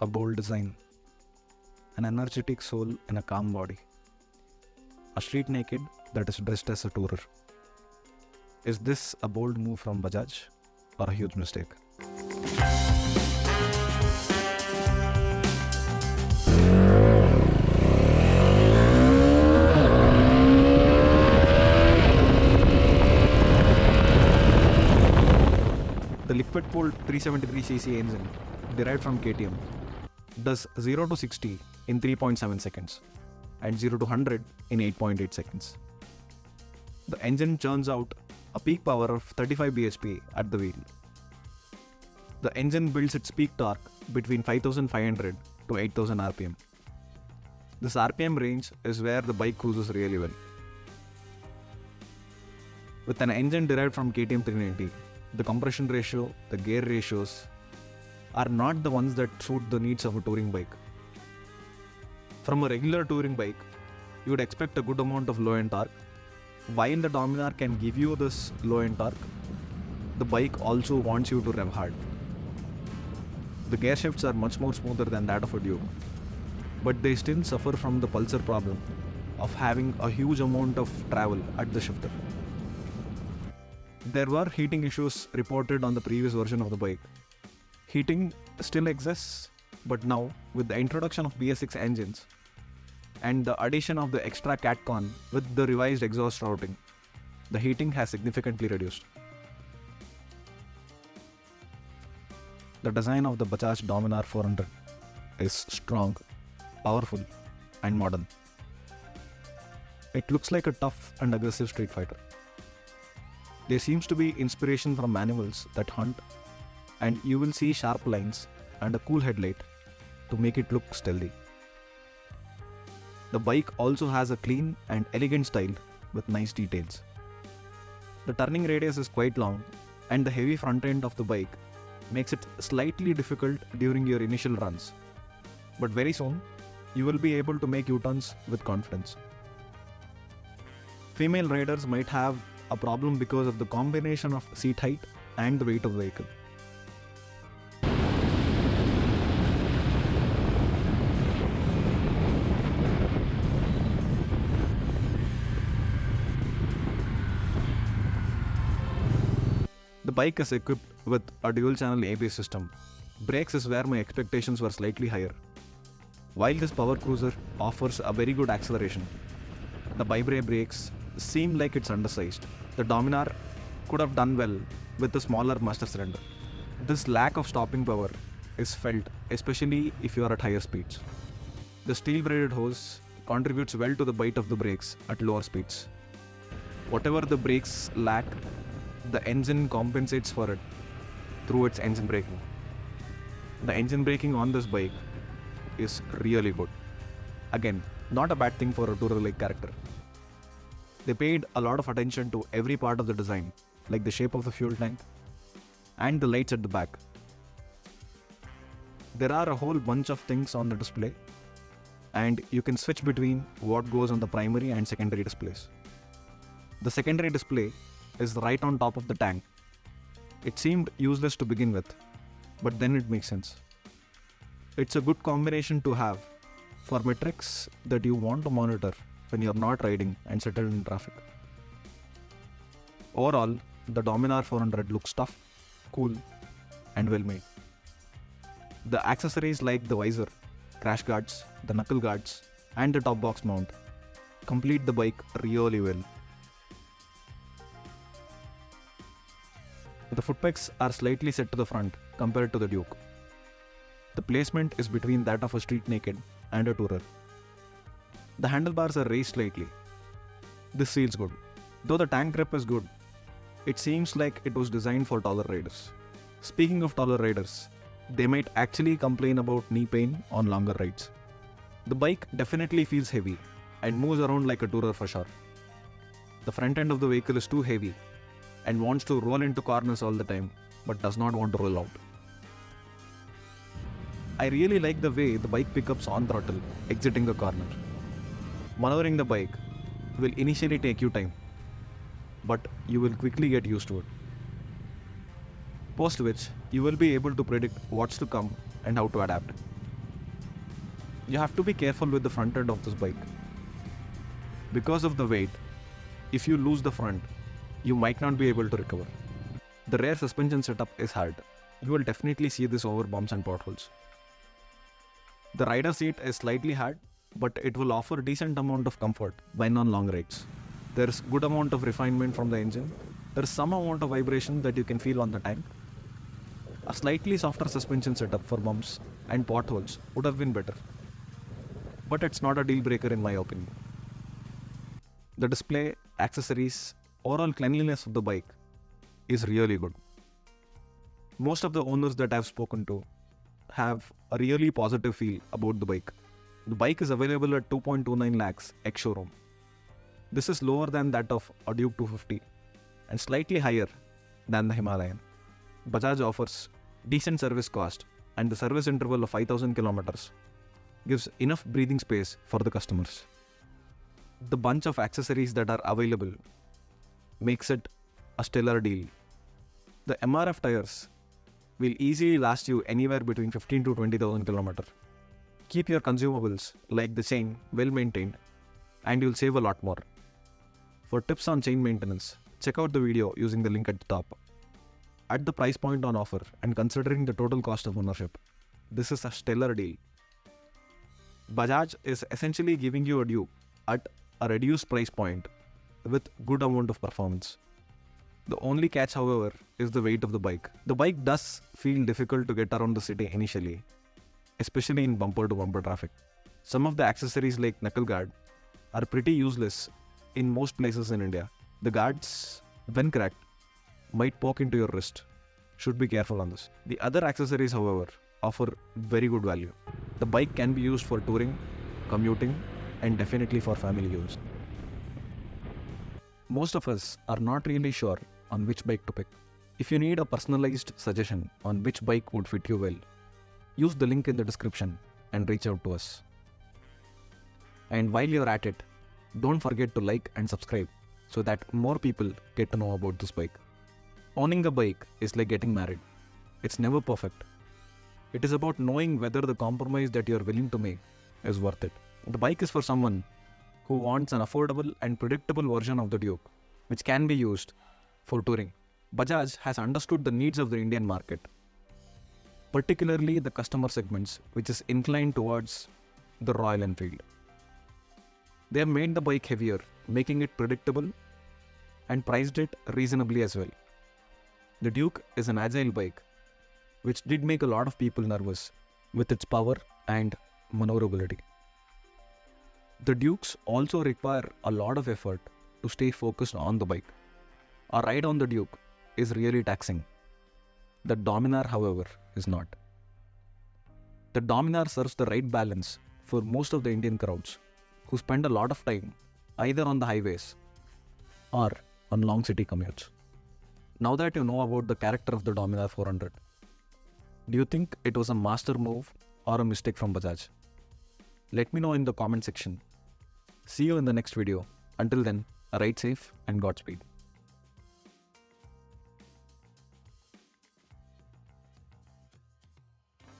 a bold design, an energetic soul in a calm body, a street naked that is dressed as a tourer. Is this a bold move from Bajaj or a huge mistake? The liquid-cooled 373cc engine, derived from KTM, does 0 to 60 in 3.7 seconds and 0 to 100 in 8.8 seconds. The engine churns out a peak power of 35 bhp at the wheel. The engine builds its peak torque between 5500 to 8000 rpm. This rpm range is where the bike cruises really well. With an engine derived from KTM 390, the compression ratio, the gear ratios are not the ones that suit the needs of a touring bike. From a regular touring bike, you would expect a good amount of low-end torque. While the Dominar can give you this low-end torque, the bike also wants you to rev hard. The gear shifts are much more smoother than that of a Duke, but they still suffer from the pulsar problem of having a huge amount of travel at the shifter. There were heating issues reported on the previous version of the bike. Heating still exists, but now with the introduction of BS6 engines and the addition of the extra catcon with the revised exhaust routing, the heating has significantly reduced. The design of the Bajaj Dominar 400 is strong, powerful, and modern. It looks like a tough and aggressive street fighter. There seems to be inspiration from animals that hunt, and you will see sharp lines and a cool headlight to make it look stealthy. The bike also has a clean and elegant style with nice details. The turning radius is quite long, and the heavy front end of the bike makes it slightly difficult during your initial runs. But very soon, you will be able to make U-turns with confidence. Female riders might have a problem because of the combination of seat height and the weight of the vehicle. The bike is equipped with a dual-channel ABS system. Brakes is where my expectations were slightly higher. While this power cruiser offers a very good acceleration, the bibrake brakes seem like it's undersized. The Dominar could have done well with a smaller master cylinder. This lack of stopping power is felt, especially if you are at higher speeds. The steel-braided hose contributes well to the bite of the brakes at lower speeds. Whatever the brakes lack, the engine compensates for it through its engine braking. The engine braking on this bike is really good. Again, not a bad thing for a tourer-like character. They paid a lot of attention to every part of the design, like the shape of the fuel tank and the lights at the back. There are a whole bunch of things on the display, and you can switch between what goes on the primary and secondary displays. The secondary display is right on top of the tank. It seemed useless to begin with, but then it makes sense. It's a good combination to have for metrics that you want to monitor when you're not riding and settled in traffic. Overall, the Dominar 400 looks tough, cool, and well made. The accessories like the visor, crash guards, the knuckle guards, and the top box mount complete the bike really well. The foot pegs are slightly set to the front compared to the Duke. The placement is between that of a street naked and a tourer. The handlebars are raised slightly. This feels good. Though the tank grip is good, it seems like it was designed for taller riders. Speaking of taller riders, they might actually complain about knee pain on longer rides. The bike definitely feels heavy and moves around like a tourer for sure. The front end of the vehicle is too heavy and wants to roll into corners all the time, but does not want to roll out. I really like the way the bike pickups on throttle exiting the corner. Maneuvering the bike will initially take you time, but you will quickly get used to it. Post which, you will be able to predict what's to come and how to adapt. You have to be careful with the front end of this bike. Because of the weight, if you lose the front, you might not be able to recover. The rear suspension setup is hard. You will definitely see this over bumps and potholes. The rider seat is slightly hard, but it will offer decent amount of comfort when on long rides. There is good amount of refinement from the engine. There is some amount of vibration that you can feel on the tank. A slightly softer suspension setup for bumps and potholes would have been better. But it's not a deal breaker in my opinion. The display, accessories, overall cleanliness of the bike is really good. Most of the owners that I've spoken to have a really positive feel about the bike. The bike is available at 2.29 lakhs ex-showroom. This is lower than that of a Duke 250 and slightly higher than the Himalayan. Bajaj offers decent service cost and the service interval of 5,000 kilometers gives enough breathing space for the customers. The bunch of accessories that are available makes it a stellar deal. The MRF tires will easily last you anywhere between 15 to 20,000 kilometers. Keep your consumables like the chain well maintained and you'll save a lot more. For tips on chain maintenance, check out the video using the link at the top. At the price point on offer and considering the total cost of ownership, this is a stellar deal. Bajaj is essentially giving you a Duke at a reduced price point with good amount of performance. The only catch, however, is the weight of the bike. The bike does feel difficult to get around the city initially, especially in bumper-to-bumper traffic. Some of the accessories like knuckle guard are pretty useless in most places in India. The guards, when cracked, might poke into your wrist. Should be careful on this. The other accessories, however, offer very good value. The bike can be used for touring, commuting, and definitely for family use. Most of us are not really sure on which bike to pick. If you need a personalized suggestion on which bike would fit you well, use the link in the description and reach out to us. And while you're at it, don't forget to like and subscribe so that more people get to know about this bike. Owning a bike is like getting married. It's never perfect. It is about knowing whether the compromise that you're willing to make is worth it. The bike is for someone who wants an affordable and predictable version of the Duke, which can be used for touring. Bajaj has understood the needs of the Indian market, particularly the customer segments which is inclined towards the Royal Enfield. They have made the bike heavier, making it predictable and priced it reasonably as well. The Duke is an agile bike, which did make a lot of people nervous with its power and maneuverability. The Dukes also require a lot of effort to stay focused on the bike. A ride on the Duke is really taxing. The Dominar, however, is not. The Dominar serves the right balance for most of the Indian crowds who spend a lot of time either on the highways or on long city commutes. Now that you know about the character of the Dominar 400, do you think it was a master move or a mistake from Bajaj? Let me know in the comment section. See you in the next video. Until then, ride safe and Godspeed.